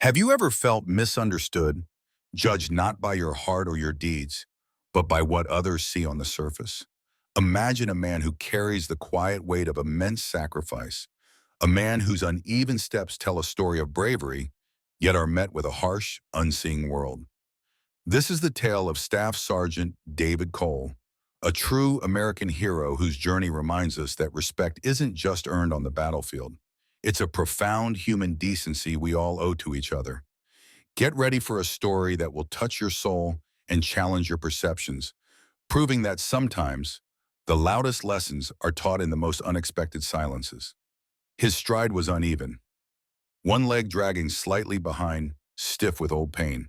Have you ever felt misunderstood, judged not by your heart or your deeds, but by what others see on the surface? Imagine a man who carries the quiet weight of immense sacrifice, a man whose uneven steps tell a story of bravery, yet are met with a harsh, unseeing world. This is the tale of Staff Sergeant David Cole, a true American hero whose journey reminds us that respect isn't just earned on the battlefield. It's a profound human decency we all owe to each other. Get ready for a story that will touch your soul and challenge your perceptions, proving that sometimes the loudest lessons are taught in the most unexpected silences. His stride was uneven, one leg dragging slightly behind, stiff with old pain.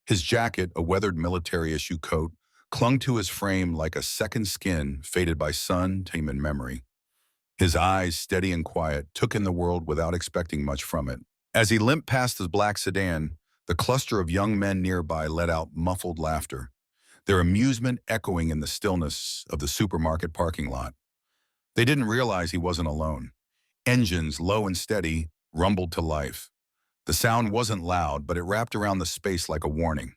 His jacket, a weathered military-issue coat, clung to his frame like a second skin faded by sun, time, and memory. His eyes, steady and quiet, took in the world without expecting much from it. As he limped past his black sedan, the cluster of young men nearby let out muffled laughter, their amusement echoing in the stillness of the supermarket parking lot. They didn't realize he wasn't alone. Engines, low and steady, rumbled to life. The sound wasn't loud, but it wrapped around the space like a warning.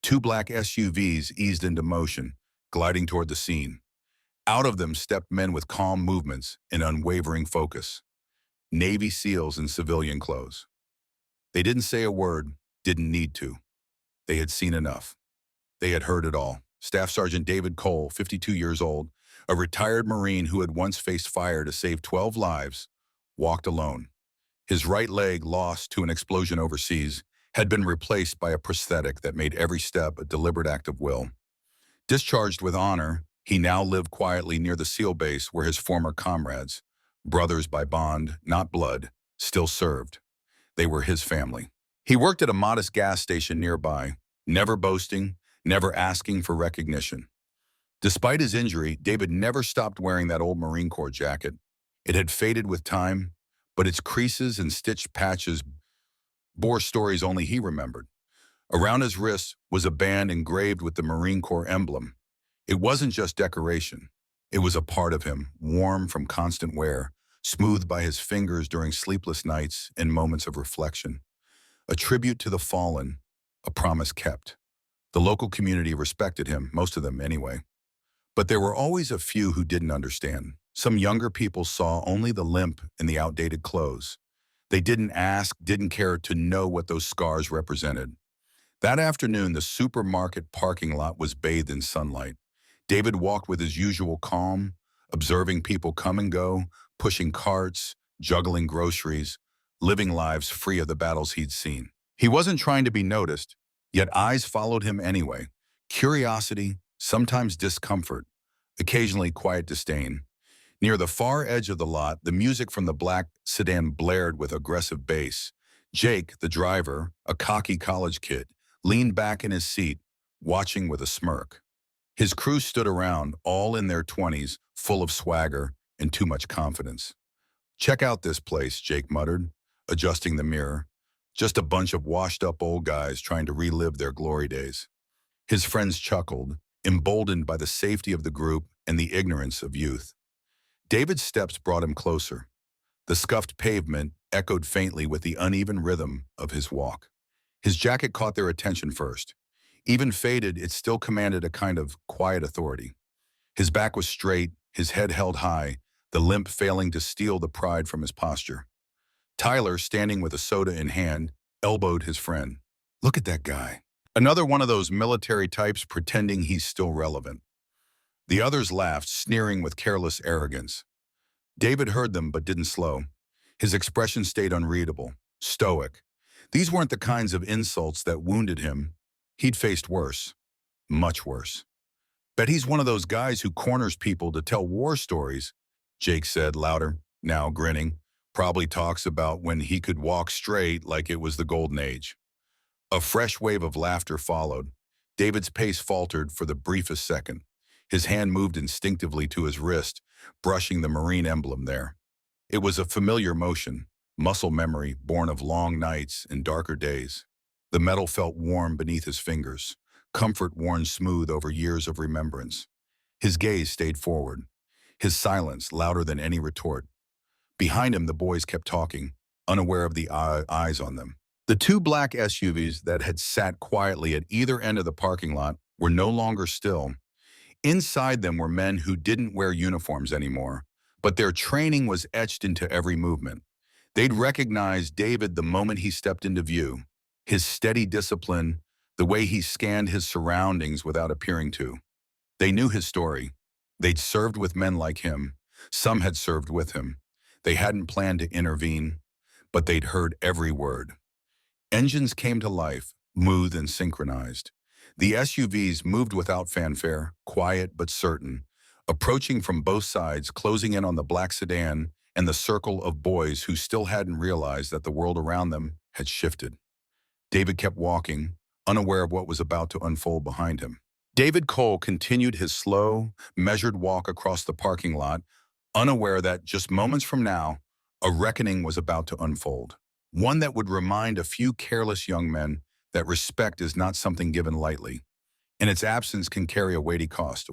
Two black SUVs eased into motion, gliding toward the scene. Out of them stepped men with calm movements and unwavering focus. Navy SEALs in civilian clothes. They didn't say a word, didn't need to. They had seen enough. They had heard it all. Staff Sergeant David Cole, 52 years old, a retired Marine who had once faced fire to save 12 lives, walked alone. His right leg, lost to an explosion overseas, had been replaced by a prosthetic that made every step a deliberate act of will. Discharged with honor, he now lived quietly near the SEAL base where his former comrades, brothers by bond, not blood, still served. They were his family. He worked at a modest gas station nearby, never boasting, never asking for recognition. Despite his injury, David never stopped wearing that old Marine Corps jacket. It had faded with time, but its creases and stitched patches bore stories only he remembered. Around his wrist was a band engraved with the Marine Corps emblem. It wasn't just decoration. It was a part of him, warm from constant wear, smoothed by his fingers during sleepless nights and moments of reflection. A tribute to the fallen, a promise kept. The local community respected him, most of them anyway. But there were always a few who didn't understand. Some younger people saw only the limp and the outdated clothes. They didn't ask, didn't care to know what those scars represented. That afternoon, the supermarket parking lot was bathed in sunlight. David walked with his usual calm, observing people come and go, pushing carts, juggling groceries, living lives free of the battles he'd seen. He wasn't trying to be noticed, yet eyes followed him anyway. Curiosity, sometimes discomfort, occasionally quiet disdain. Near the far edge of the lot, the music from the black sedan blared with aggressive bass. Jake, the driver, a cocky college kid, leaned back in his seat, watching with a smirk. His crew stood around, all in their 20s, full of swagger and too much confidence. "Check out this place," Jake muttered, adjusting the mirror. Just a bunch of washed-up old guys trying to relive their glory days. His friends chuckled, emboldened by the safety of the group and the ignorance of youth. David's steps brought him closer. The scuffed pavement echoed faintly with the uneven rhythm of his walk. His jacket caught their attention first. Even faded, it still commanded a kind of quiet authority. His back was straight, his head held high, the limp failing to steal the pride from his posture. Tyler, standing with a soda in hand, elbowed his friend. "Look at that guy." Another one of those military types pretending he's still relevant. The others laughed, sneering with careless arrogance. David heard them but didn't slow. His expression stayed unreadable, stoic. These weren't the kinds of insults that wounded him. He'd faced worse, much worse. "Bet he's one of those guys who corners people to tell war stories," Jake said louder, now grinning. "Probably talks about when he could walk straight like it was the golden age." A fresh wave of laughter followed. David's pace faltered for the briefest second. His hand moved instinctively to his wrist, brushing the Marine emblem there. It was a familiar motion, muscle memory born of long nights and darker days. The metal felt warm beneath his fingers, comfort worn smooth over years of remembrance. His gaze stayed forward, his silence louder than any retort. Behind him, the boys kept talking, unaware of the eyes on them. The two black SUVs that had sat quietly at either end of the parking lot were no longer still. Inside them were men who didn't wear uniforms anymore, but their training was etched into every movement. They'd recognized David the moment he stepped into view, his steady discipline, the way he scanned his surroundings without appearing to. They knew his story. They'd served with men like him. Some had served with him. They hadn't planned to intervene, but they'd heard every word. Engines came to life, smooth and synchronized. The SUVs moved without fanfare, quiet but certain, approaching from both sides, closing in on the black sedan and the circle of boys who still hadn't realized that the world around them had shifted. David kept walking, unaware of what was about to unfold behind him. David Cole continued his slow, measured walk across the parking lot, unaware that just moments from now, a reckoning was about to unfold. One that would remind a few careless young men that respect is not something given lightly, and its absence can carry a weighty cost.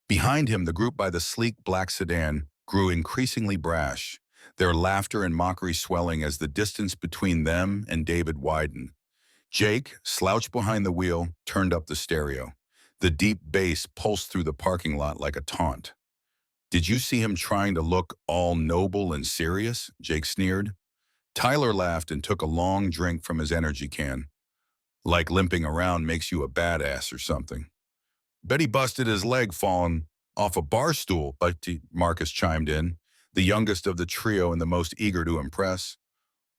Behind him, the group by the sleek black sedan grew increasingly brash, their laughter and mockery swelling as the distance between them and David widened. Jake, slouched behind the wheel, turned up the stereo. The deep bass pulsed through the parking lot like a taunt. "Did you see him trying to look all noble and serious?" Jake sneered. Tyler laughed and took a long drink from his energy can. "Like limping around makes you a badass or something." "Bet he busted his leg falling off a bar stool," but Marcus chimed in, the youngest of the trio and the most eager to impress.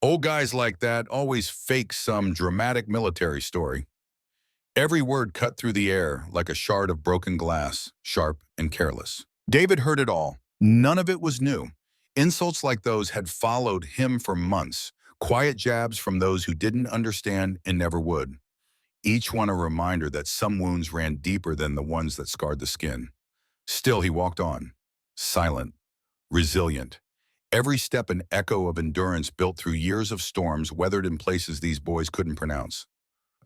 "Old guys like that always fake some dramatic military story." Every word cut through the air like a shard of broken glass, sharp and careless. David heard it all. None of it was new. Insults like those had followed him for months, quiet jabs from those who didn't understand and never would. Each one a reminder that some wounds ran deeper than the ones that scarred the skin. Still, he walked on, silent, resilient. Every step an echo of endurance built through years of storms weathered in places these boys couldn't pronounce.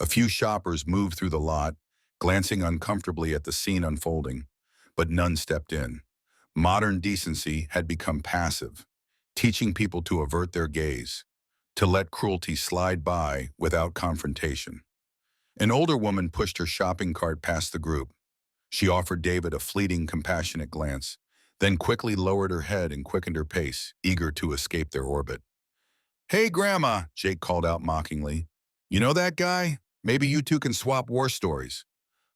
A few shoppers moved through the lot, glancing uncomfortably at the scene unfolding, but none stepped in. Modern decency had become passive, teaching people to avert their gaze, to let cruelty slide by without confrontation. An older woman pushed her shopping cart past the group. She offered David a fleeting, compassionate glance, then quickly lowered her head and quickened her pace, eager to escape their orbit. "Hey, Grandma," Jake called out mockingly. "You know that guy? Maybe you two can swap war stories."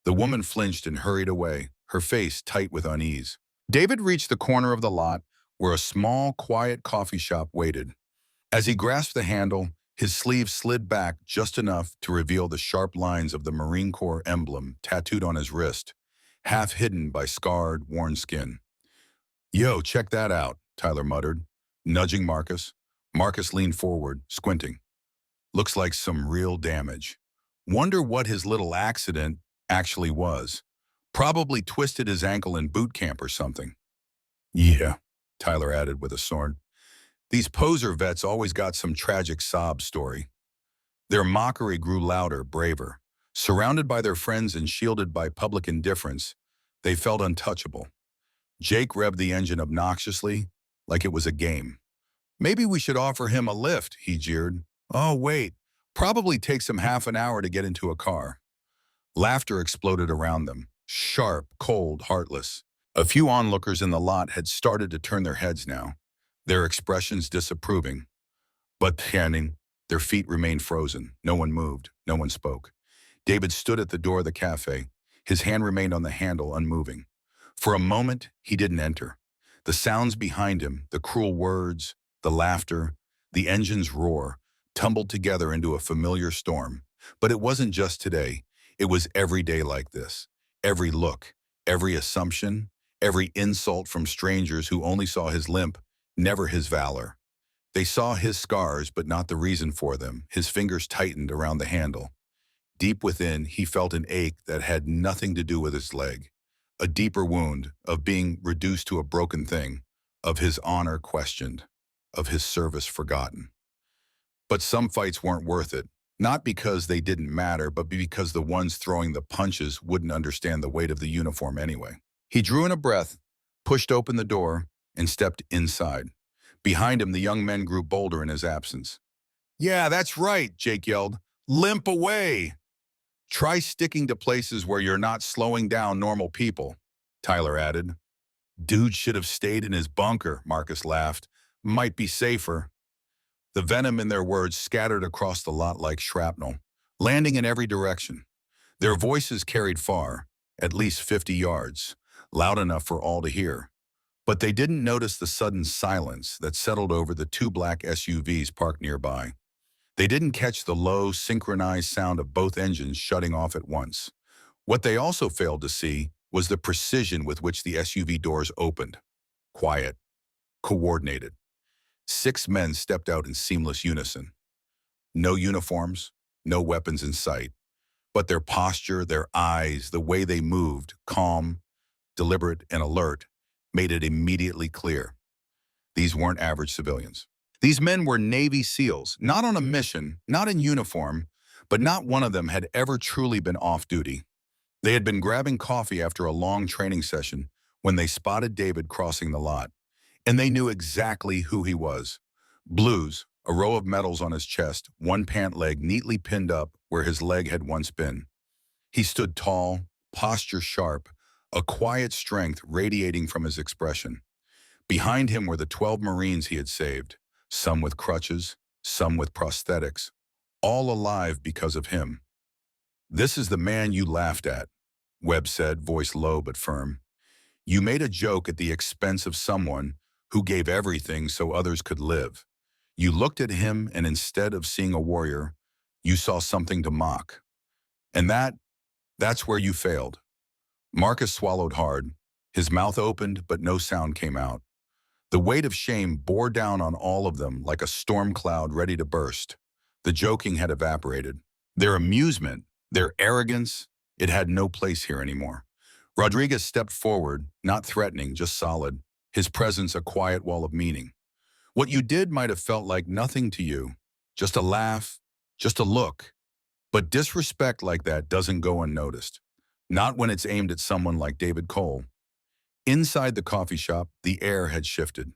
The woman flinched and hurried away, her face tight with unease. David reached the corner of the lot where a small, quiet coffee shop waited. As he grasped the handle, his sleeve slid back just enough to reveal the sharp lines of the Marine Corps emblem tattooed on his wrist, half hidden by scarred, worn skin. "Yo, check that out," Tyler muttered, nudging Marcus. Marcus leaned forward, squinting. "Looks like some real damage. Wonder what his little accident actually was. Probably twisted his ankle in boot camp or something." "Yeah," Tyler added with a snort. "These poser vets always got some tragic sob story." Their mockery grew louder, braver. Surrounded by their friends and shielded by public indifference, they felt untouchable. Jake revved the engine obnoxiously, like it was a game. "Maybe we should offer him a lift," he jeered. "Oh, wait, probably takes him half an hour to get into a car." Laughter exploded around them, sharp, cold, heartless. A few onlookers in the lot had started to turn their heads now, their expressions disapproving. But standing, their feet remained frozen. No one moved, no one spoke. David stood at the door of the cafe. His hand remained on the handle, unmoving. For a moment, he didn't enter. The sounds behind him, the cruel words, the laughter, the engine's roar, tumbled together into a familiar storm. But it wasn't just today. It was every day like this. Every look, every assumption, every insult from strangers who only saw his limp, never his valor. They saw his scars, but not the reason for them. His fingers tightened around the handle. Deep within, he felt an ache that had nothing to do with his leg. A deeper wound of being reduced to a broken thing, of his honor questioned, of his service forgotten. But some fights weren't worth it, not because they didn't matter, but because the ones throwing the punches wouldn't understand the weight of the uniform anyway. He drew in a breath, pushed open the door, and stepped inside. Behind him, the young men grew bolder in his absence. Yeah, that's right, Jake yelled. Limp away. Try sticking to places where you're not slowing down normal people, Tyler added. Dude should have stayed in his bunker, Marcus laughed. Might be safer. The venom in their words scattered across the lot like shrapnel, landing in every direction. Their voices carried far, at least 50 yards, loud enough for all to hear. But they didn't notice the sudden silence that settled over the two black SUVs parked nearby. They didn't catch the low, synchronized sound of both engines shutting off at once. What they also failed to see was the precision with which the SUV doors opened. Quiet, coordinated. 6 men stepped out in seamless unison. No uniforms, no weapons in sight. But their posture, their eyes, the way they moved, calm, deliberate, and alert, made it immediately clear. These weren't average civilians. These men were Navy SEALs, not on a mission, not in uniform, but not one of them had ever truly been off duty. They had been grabbing coffee after a long training session when they spotted David crossing the lot, and they knew exactly who he was. Blues, a row of medals on his chest, one pant leg neatly pinned up where his leg had once been. He stood tall, posture sharp, a quiet strength radiating from his expression. Behind him were the 12 Marines he had saved, some with crutches, some with prosthetics, all alive because of him. This is the man you laughed at, Webb said, voice low but firm. You made a joke at the expense of someone who gave everything so others could live. You looked at him and instead of seeing a warrior, you saw something to mock. And that's where you failed. Marcus swallowed hard. His mouth opened, but no sound came out. The weight of shame bore down on all of them like a storm cloud ready to burst. The joking had evaporated. Their amusement, their arrogance, it had no place here anymore. Rodriguez stepped forward, not threatening, just solid, his presence a quiet wall of meaning. What you did might have felt like nothing to you, just a laugh, just a look. But disrespect like that doesn't go unnoticed, not when it's aimed at someone like David Cole. Inside the coffee shop, the air had shifted.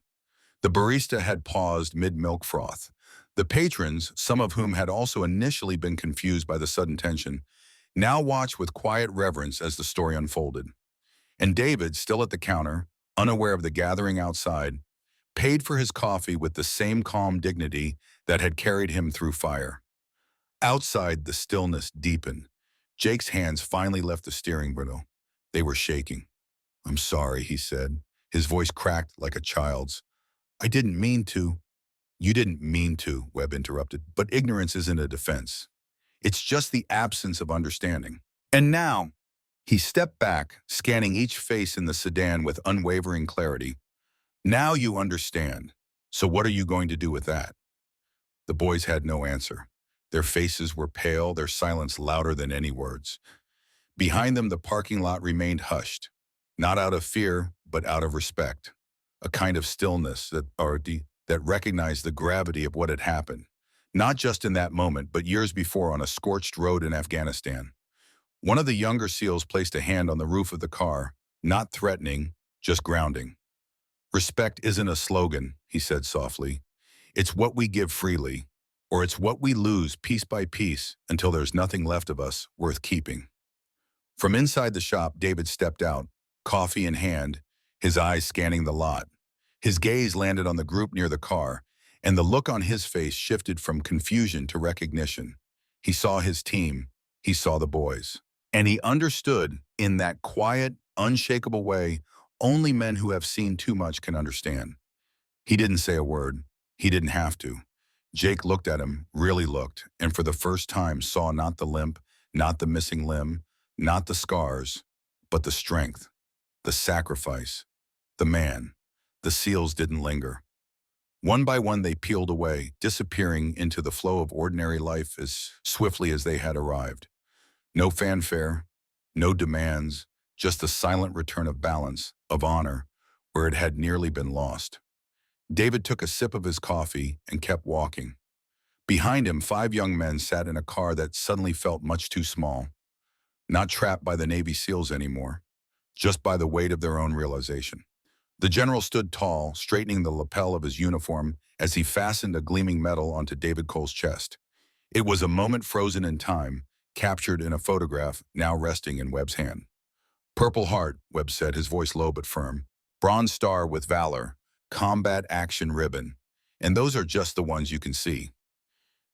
The barista had paused mid-milk froth. The patrons, some of whom had also initially been confused by the sudden tension, now watched with quiet reverence as the story unfolded. And David, still at the counter, unaware of the gathering outside, paid for his coffee with the same calm dignity that had carried him through fire. Outside, the stillness deepened. Jake's hands finally left the steering wheel. They were shaking. I'm sorry, he said, his voice cracked like a child's. I didn't mean to. You didn't mean to, Webb interrupted, but ignorance isn't a defense. It's just the absence of understanding. And now, he stepped back, scanning each face in the sedan with unwavering clarity. Now you understand. So what are you going to do with that? The boys had no answer. Their faces were pale, their silence louder than any words. Behind them, the parking lot remained hushed, not out of fear, but out of respect, a kind of stillness that recognized the gravity of what had happened, not just in that moment, but years before on a scorched road in Afghanistan. One of the younger SEALs placed a hand on the roof of the car, not threatening, just grounding. Respect isn't a slogan, he said softly. It's what we give freely, or it's what we lose piece by piece until there's nothing left of us worth keeping. From inside the shop, David stepped out, coffee in hand, his eyes scanning the lot. His gaze landed on the group near the car, and the look on his face shifted from confusion to recognition. He saw his team, he saw the boys, and he understood, in that quiet, unshakable way only men who have seen too much can understand. He didn't say a word. He didn't have to. Jake looked at him, really looked, and for the first time saw not the limp, not the missing limb, not the scars, but the strength, the sacrifice, the man. The SEALs didn't linger. One by one they peeled away, disappearing into the flow of ordinary life as swiftly as they had arrived. No fanfare, no demands, just the silent return of balance, of honor, where it had nearly been lost. David took a sip of his coffee and kept walking. Behind him, 5 young men sat in a car that suddenly felt much too small, not trapped by the Navy SEALs anymore, just by the weight of their own realization. The general stood tall, straightening the lapel of his uniform as he fastened a gleaming medal onto David Cole's chest. It was a moment frozen in time, captured in a photograph now resting in Webb's hand. Purple Heart, Webb said, his voice low but firm. Bronze Star with Valor, Combat Action Ribbon. And those are just the ones you can see.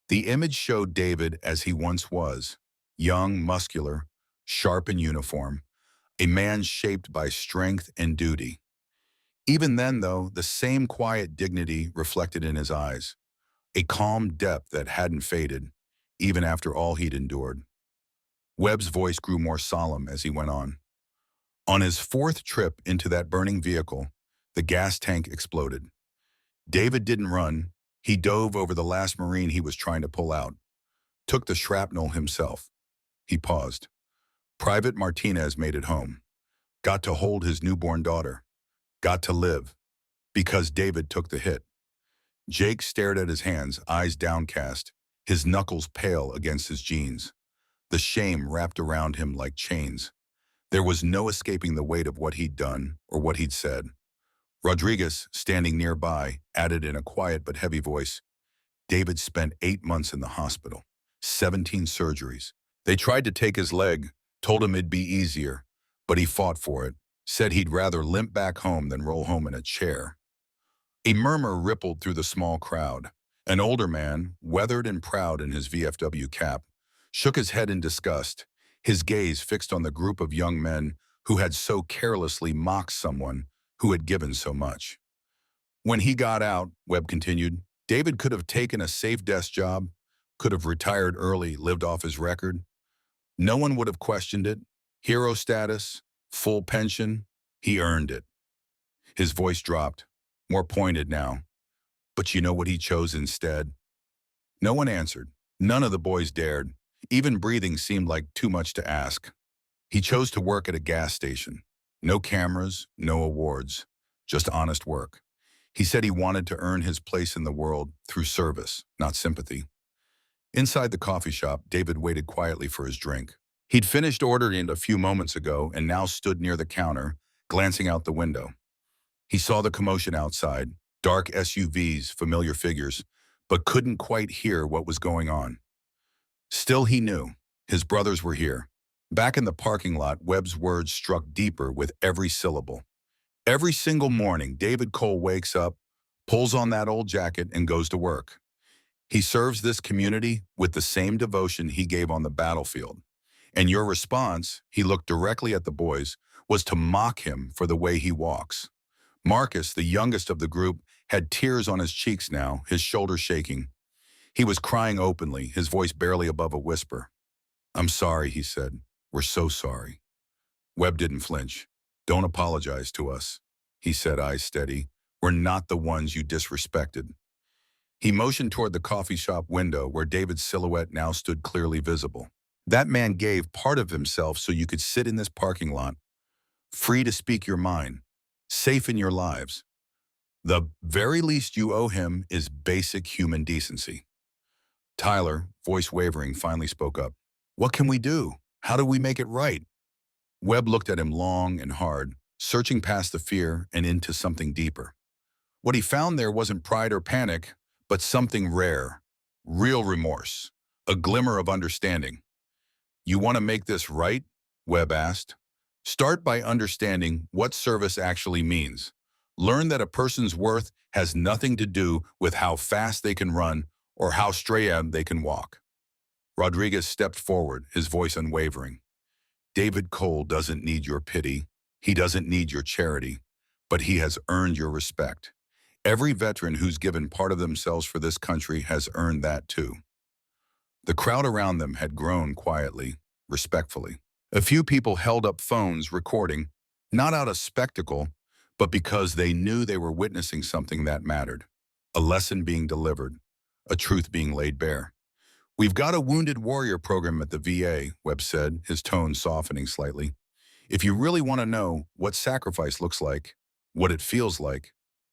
The image showed David as he once was, young, muscular, sharp in uniform, a man shaped by strength and duty. Even then, though, the same quiet dignity reflected in his eyes, a calm depth that hadn't faded, even after all he'd endured. Webb's voice grew more solemn as he went on. On his fourth trip into that burning vehicle, the gas tank exploded. David didn't run. He dove over the last Marine he was trying to pull out, took the shrapnel himself. He paused. Private Martinez made it home. Got to hold his newborn daughter. Got to live. Because David took the hit. Jake stared at his hands, eyes downcast, his knuckles pale against his jeans. The shame wrapped around him like chains. There was no escaping the weight of what he'd done or what he'd said. Rodriguez, standing nearby, added in a quiet but heavy voice, David spent 8 months in the hospital, 17 surgeries. They tried to take his leg, told him it'd be easier, but he fought for it, said he'd rather limp back home than roll home in a chair. A murmur rippled through the small crowd. An older man, weathered and proud in his VFW cap, shook his head in disgust, his gaze fixed on the group of young men who had so carelessly mocked someone who had given so much. When he got out, Webb continued, David could have taken a safe desk job, could have retired early, lived off his record. No one would have questioned it. Hero status, full pension, he earned it. His voice dropped, more pointed now. But you know what he chose instead? No one answered. None of the boys dared. Even breathing seemed like too much to ask. He chose to work at a gas station. No cameras, no awards, just honest work. He said he wanted to earn his place in the world through service, not sympathy. Inside the coffee shop, David waited quietly for his drink. He'd finished ordering it a few moments ago and now stood near the counter, glancing out the window. He saw the commotion outside, dark SUVs, familiar figures, but couldn't quite hear what was going on. Still he knew. His brothers were here. Back in the parking lot, Webb's words struck deeper with every syllable. Every single morning, David Cole wakes up, pulls on that old jacket, and goes to work. He serves this community with the same devotion he gave on the battlefield. And your response, he looked directly at the boys, was to mock him for the way he walks. Marcus, the youngest of the group, had tears on his cheeks now, his shoulders shaking. He was crying openly, his voice barely above a whisper. I'm sorry, he said. We're so sorry. Webb didn't flinch. Don't apologize to us, he said, eyes steady. We're not the ones you disrespected. He motioned toward the coffee shop window where David's silhouette now stood clearly visible. That man gave part of himself so you could sit in this parking lot, free to speak your mind, safe in your lives. The very least you owe him is basic human decency. Tyler, voice wavering, finally spoke up. What can we do? How do we make it right? Webb looked at him long and hard, searching past the fear and into something deeper. What he found there wasn't pride or panic, but something rare, real remorse, a glimmer of understanding. You want to make this right? Webb asked. Start by understanding what service actually means. Learn that a person's worth has nothing to do with how fast they can run or how straight they can walk. Rodriguez stepped forward, his voice unwavering. David Cole doesn't need your pity. He doesn't need your charity, but he has earned your respect. Every veteran who's given part of themselves for this country has earned that too. The crowd around them had grown quietly, respectfully. A few people held up phones recording, not out of spectacle, but because they knew they were witnessing something that mattered. A lesson being delivered, a truth being laid bare. We've got a wounded warrior program at the VA, Webb said, his tone softening slightly. If you really want to know what sacrifice looks like, what it feels like,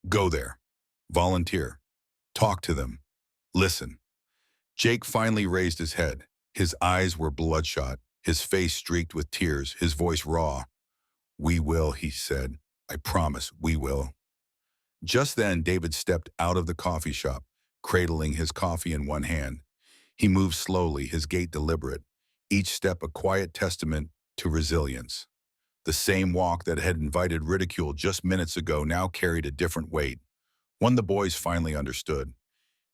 go there. Volunteer. Talk to them. Listen. Jake finally raised his head. His eyes were bloodshot, his face streaked with tears, his voice raw. We will, he said. I promise we will. Just then, David stepped out of the coffee shop, cradling his coffee in one hand. He moved slowly, his gait deliberate, each step a quiet testament to resilience. The same walk that had invited ridicule just minutes ago now carried a different weight, one the boys finally understood.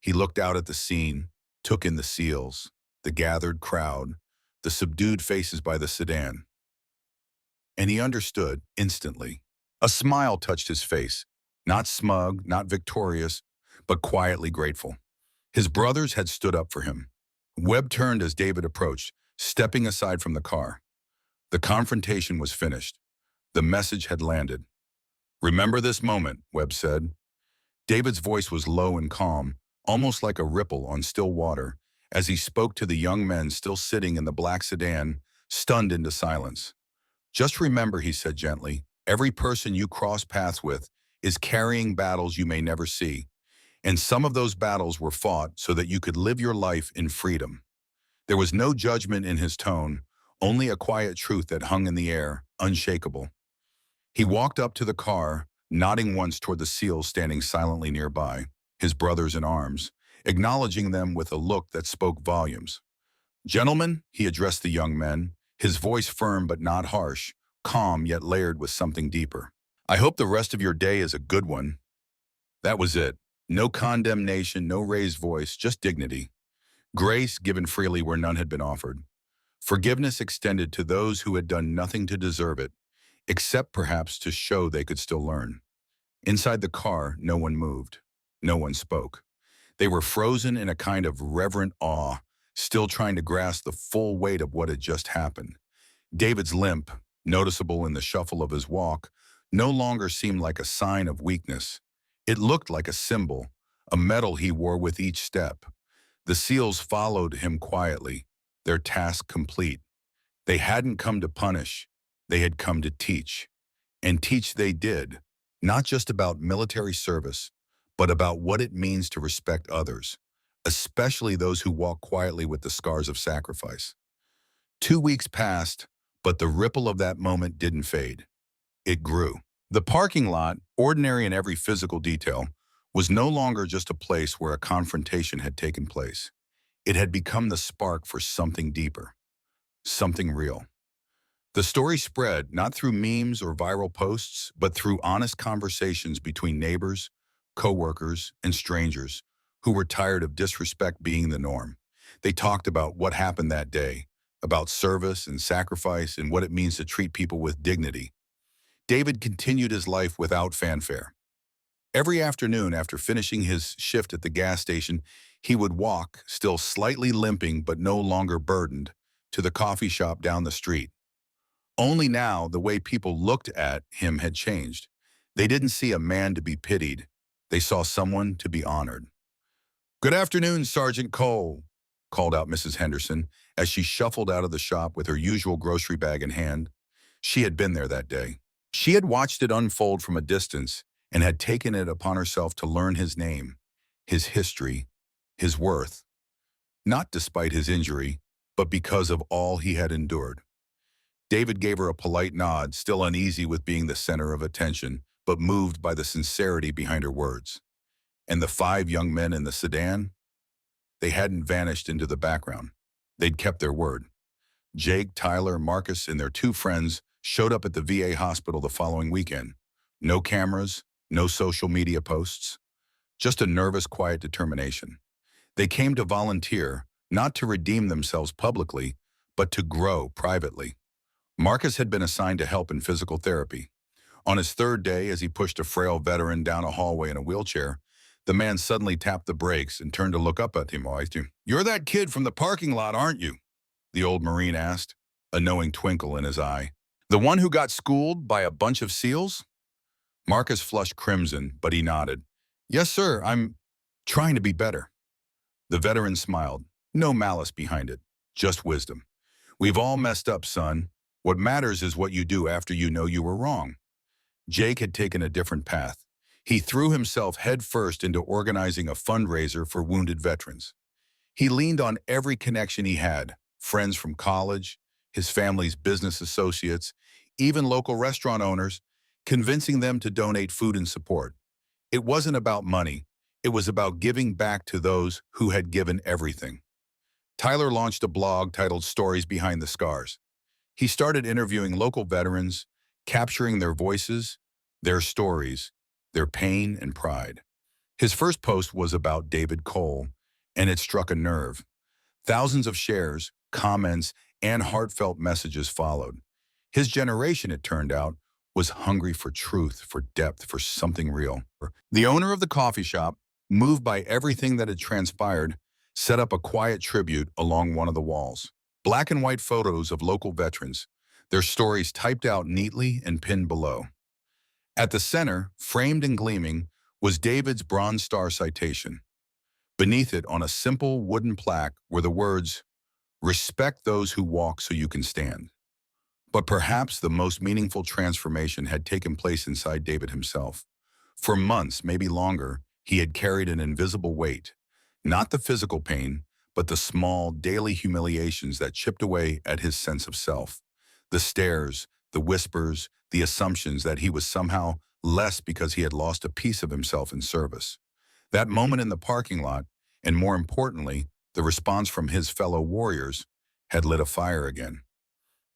He looked out at the scene, took in the seals, the gathered crowd, the subdued faces by the sedan. And he understood instantly. A smile touched his face, not smug, not victorious, but quietly grateful. His brothers had stood up for him. Webb turned as David approached, stepping aside from the car. The confrontation was finished. The message had landed. "Remember this moment," Webb said. David's voice was low and calm, almost like a ripple on still water, as he spoke to the young men still sitting in the black sedan, stunned into silence. "Just remember," he said gently, "every person you cross paths with is carrying battles you may never see, and some of those battles were fought so that you could live your life in freedom." There was no judgment in his tone, only a quiet truth that hung in the air, unshakable. He walked up to the car, nodding once toward the SEALs standing silently nearby, his brothers in arms, acknowledging them with a look that spoke volumes. "Gentlemen," he addressed the young men, his voice firm but not harsh, calm yet layered with something deeper. "I hope the rest of your day is a good one." That was it. No condemnation, no raised voice, just dignity. Grace given freely where none had been offered. Forgiveness extended to those who had done nothing to deserve it, except perhaps to show they could still learn. Inside the car, no one moved. No one spoke. They were frozen in a kind of reverent awe, still trying to grasp the full weight of what had just happened. David's limp, noticeable in the shuffle of his walk, no longer seemed like a sign of weakness. It looked like a symbol, a medal he wore with each step. The SEALs followed him quietly, their task complete. They hadn't come to punish, they had come to teach. And teach they did, not just about military service, but about what it means to respect others, especially those who walk quietly with the scars of sacrifice. 2 weeks passed, but the ripple of that moment didn't fade. It grew. The parking lot, ordinary in every physical detail, was no longer just a place where a confrontation had taken place. It had become the spark for something deeper, something real. The story spread not through memes or viral posts, but through honest conversations between neighbors, coworkers, and strangers who were tired of disrespect being the norm. They talked about what happened that day, about service and sacrifice and what it means to treat people with dignity. David continued his life without fanfare. Every afternoon after finishing his shift at the gas station, he would walk, still slightly limping but no longer burdened, to the coffee shop down the street. Only now, the way people looked at him had changed. They didn't see a man to be pitied. They saw someone to be honored. "Good afternoon, Sergeant Cole," called out Mrs. Henderson as she shuffled out of the shop with her usual grocery bag in hand. She had been there that day. She had watched it unfold from a distance and had taken it upon herself to learn his name, his history, his worth, not despite his injury, but because of all he had endured. David gave her a polite nod, still uneasy with being the center of attention, but moved by the sincerity behind her words. And the 5 young men in the sedan? They hadn't vanished into the background. They'd kept their word. Jake, Tyler, Marcus, and their 2 friends showed up at the VA hospital the following weekend. No cameras, no social media posts, just a nervous, quiet determination. They came to volunteer, not to redeem themselves publicly, but to grow privately. Marcus had been assigned to help in physical therapy. On his 3rd day, as he pushed a frail veteran down a hallway in a wheelchair, the man suddenly tapped the brakes and turned to look up at him. "You're that kid from the parking lot, aren't you?" the old Marine asked, a knowing twinkle in his eye. "The one who got schooled by a bunch of SEALs?" Marcus flushed crimson, but he nodded. "Yes, sir, I'm trying to be better." The veteran smiled, no malice behind it, just wisdom. "We've all messed up, son. What matters is what you do after you know you were wrong." Jake had taken a different path. He threw himself headfirst into organizing a fundraiser for wounded veterans. He leaned on every connection he had, friends from college, his family's business associates, even local restaurant owners. convincing them to donate food and support. It wasn't about money. It was about giving back to those who had given everything. Tyler launched a blog titled Stories Behind the Scars. He started interviewing local veterans, capturing their voices, their stories, their pain and pride. His first post was about David Cole, and it struck a nerve. Thousands of shares, comments, and heartfelt messages followed. His generation, it turned out, was hungry for truth, for depth, for something real. The owner of the coffee shop, moved by everything that had transpired, set up a quiet tribute along one of the walls. Black and white photos of local veterans, their stories typed out neatly and pinned below. At the center, framed and gleaming, was David's Bronze Star citation. Beneath it, on a simple wooden plaque, were the words, "Respect those who walk so you can stand." But perhaps the most meaningful transformation had taken place inside David himself. For months, maybe longer, he had carried an invisible weight, not the physical pain, but the small, daily humiliations that chipped away at his sense of self. The stares, the whispers, the assumptions that he was somehow less because he had lost a piece of himself in service. That moment in the parking lot, and more importantly, the response from his fellow warriors, had lit a fire again.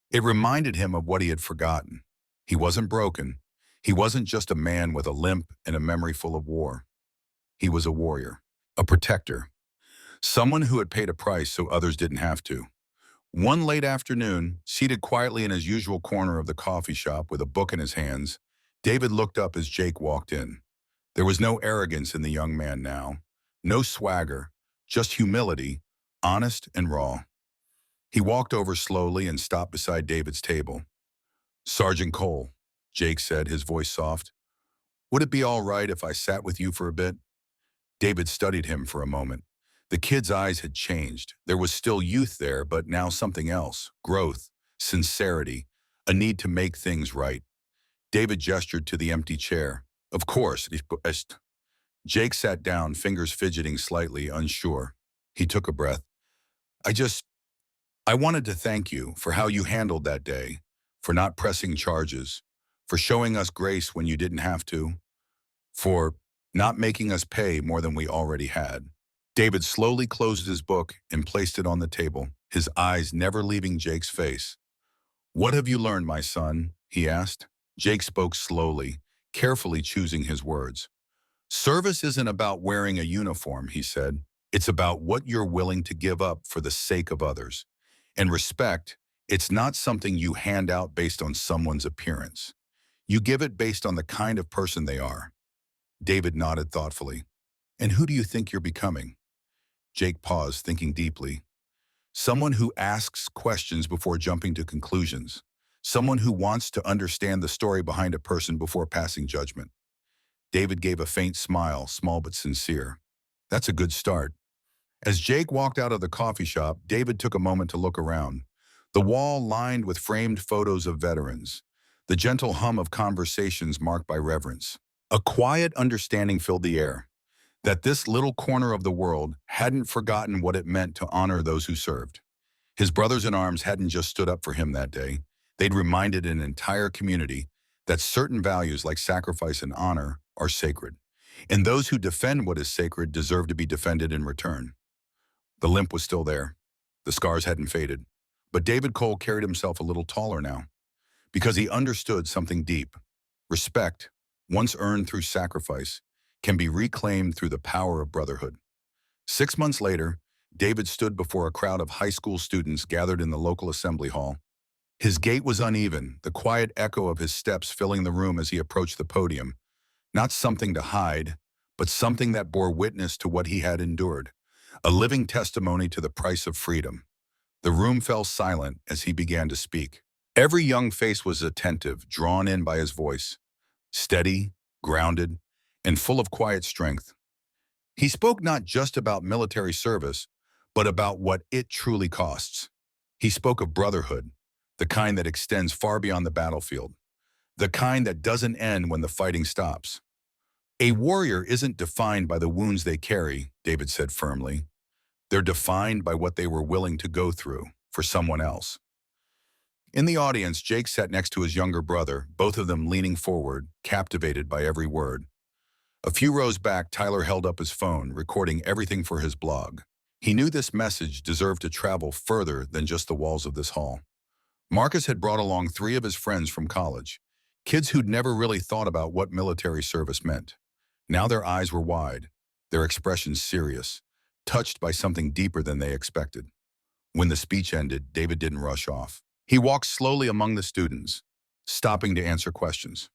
It reminded him of what he had forgotten. He wasn't broken. He wasn't just a man with a limp and a memory full of war. He was a warrior, a protector, someone who had paid a price so others didn't have to. One late afternoon, seated quietly in his usual corner of the coffee shop with a book in his hands, David looked up as Jake walked in. There was no arrogance in the young man now, no swagger, just humility, honest and raw. He walked over slowly and stopped beside David's table. "Sergeant Cole," Jake said, his voice soft, "would it be all right if I sat with you for a bit?" David studied him for a moment. The kid's eyes had changed. There was still youth there, but now something else, growth, sincerity, a need to make things right. David gestured to the empty chair. "Of course." Jake sat down, fingers fidgeting slightly, unsure. He took a breath. I just, I wanted to thank you for how you handled that day, for not pressing charges, for showing us grace when you didn't have to, for not making us pay more than we already had." David slowly closed his book and placed it on the table, his eyes never leaving Jake's face. "What have you learned, my son?" he asked. Jake spoke slowly, carefully choosing his words. "Service isn't about wearing a uniform," he said. "It's about what you're willing to give up for the sake of others. And respect, it's not something you hand out based on someone's appearance. You give it based on the kind of person they are." David nodded thoughtfully. "And who do you think you're becoming?" Jake paused, thinking deeply. "Someone who asks questions before jumping to conclusions. Someone who wants to understand the story behind a person before passing judgment." David gave a faint smile, small but sincere. "That's a good start." As Jake walked out of the coffee shop, David took a moment to look around. The wall lined with framed photos of veterans. The gentle hum of conversations marked by reverence. A quiet understanding filled the air, that this little corner of the world hadn't forgotten what it meant to honor those who served. His brothers in arms hadn't just stood up for him that day. They'd reminded an entire community that certain values like sacrifice and honor are sacred, and those who defend what is sacred deserve to be defended in return. The limp was still there. The scars hadn't faded. But David Cole carried himself a little taller now, because he understood something deep. Respect, once earned through sacrifice, can be reclaimed through the power of brotherhood. 6 months later, David stood before a crowd of high school students gathered in the local assembly hall. His gait was uneven, the quiet echo of his steps filling the room as he approached the podium. Not something to hide, but something that bore witness to what he had endured, a living testimony to the price of freedom. The room fell silent as he began to speak. Every young face was attentive, drawn in by his voice, steady, grounded, and full of quiet strength. He spoke not just about military service, but about what it truly costs. He spoke of brotherhood, the kind that extends far beyond the battlefield, the kind that doesn't end when the fighting stops. "A warrior isn't defined by the wounds they carry," David said firmly. "They're defined by what they were willing to go through for someone else." In the audience, Jake sat next to his younger brother, both of them leaning forward, captivated by every word. A few rows back, Tyler held up his phone, recording everything for his blog. He knew this message deserved to travel further than just the walls of this hall. Marcus had brought along 3 of his friends from college, kids who'd never really thought about what military service meant. Now their eyes were wide, their expressions serious, touched by something deeper than they expected. When the speech ended, David didn't rush off. He walked slowly among the students, stopping to answer questions.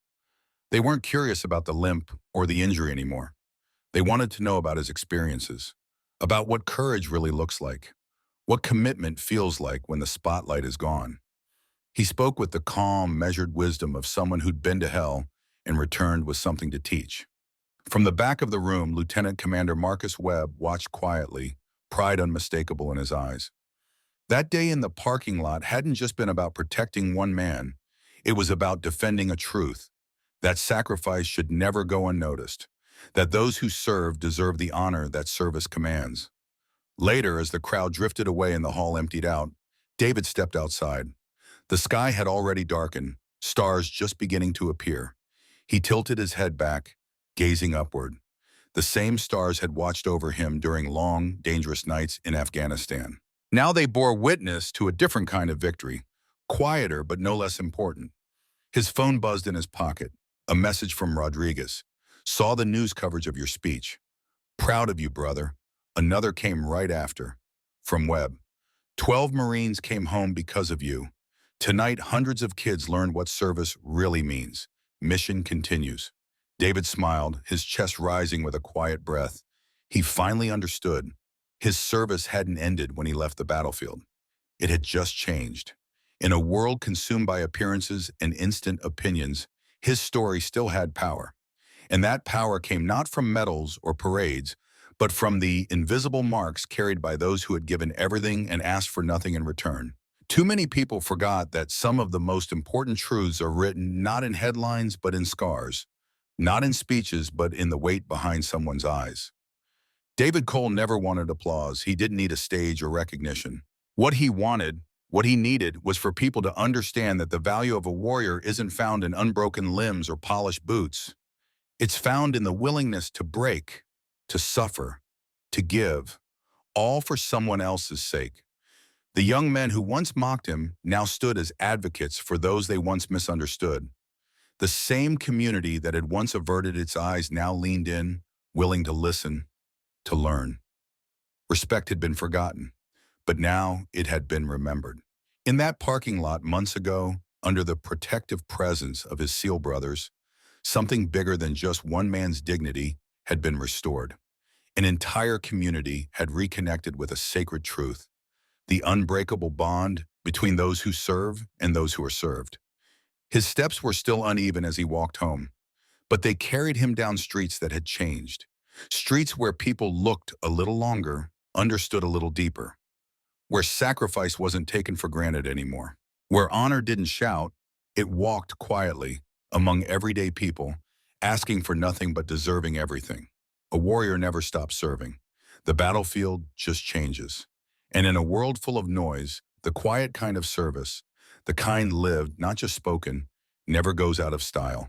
They weren't curious about the limp or the injury anymore. They wanted to know about his experiences, about what courage really looks like, what commitment feels like when the spotlight is gone. He spoke with the calm, measured wisdom of someone who'd been to hell and returned with something to teach. From the back of the room, Lieutenant Commander Marcus Webb watched quietly, pride unmistakable in his eyes. That day in the parking lot hadn't just been about protecting one man. It was about defending a truth. That sacrifice should never go unnoticed. That those who serve deserve the honor that service commands. Later, as the crowd drifted away and the hall emptied out, David stepped outside. The sky had already darkened, stars just beginning to appear. He tilted his head back, gazing upward. The same stars had watched over him during long, dangerous nights in Afghanistan. Now they bore witness to a different kind of victory, quieter but no less important. His phone buzzed in his pocket, a message from Rodriguez. Saw the news coverage of your speech. Proud of you, brother. Another came right after. From Webb. 12 Marines came home because of you. Tonight, hundreds of kids learned what service really means. Mission continues. David smiled, his chest rising with a quiet breath. He finally understood. His service hadn't ended when he left the battlefield. It had just changed. In a world consumed by appearances and instant opinions, his story still had power. And that power came not from medals or parades, but from the invisible marks carried by those who had given everything and asked for nothing in return. Too many people forgot that some of the most important truths are written not in headlines but in scars, not in speeches but in the weight behind someone's eyes. David Cole never wanted applause. He didn't need a stage or recognition. What he wanted, what he needed, was for people to understand that the value of a warrior isn't found in unbroken limbs or polished boots. It's found in the willingness to break, to suffer, to give, all for someone else's sake. The young men who once mocked him now stood as advocates for those they once misunderstood. The same community that had once averted its eyes now leaned in, willing to listen, to learn. Respect had been forgotten, but now it had been remembered. In that parking lot months ago, under the protective presence of his SEAL brothers, something bigger than just one man's dignity had been restored. An entire community had reconnected with a sacred truth, the unbreakable bond between those who serve and those who are served. His steps were still uneven as he walked home, but they carried him down streets that had changed. Streets where people looked a little longer, understood a little deeper, where sacrifice wasn't taken for granted anymore, where honor didn't shout, it walked quietly among everyday people, asking for nothing but deserving everything. A warrior never stops serving. The battlefield just changes. And in a world full of noise, the quiet kind of service, the kind lived, not just spoken, never goes out of style.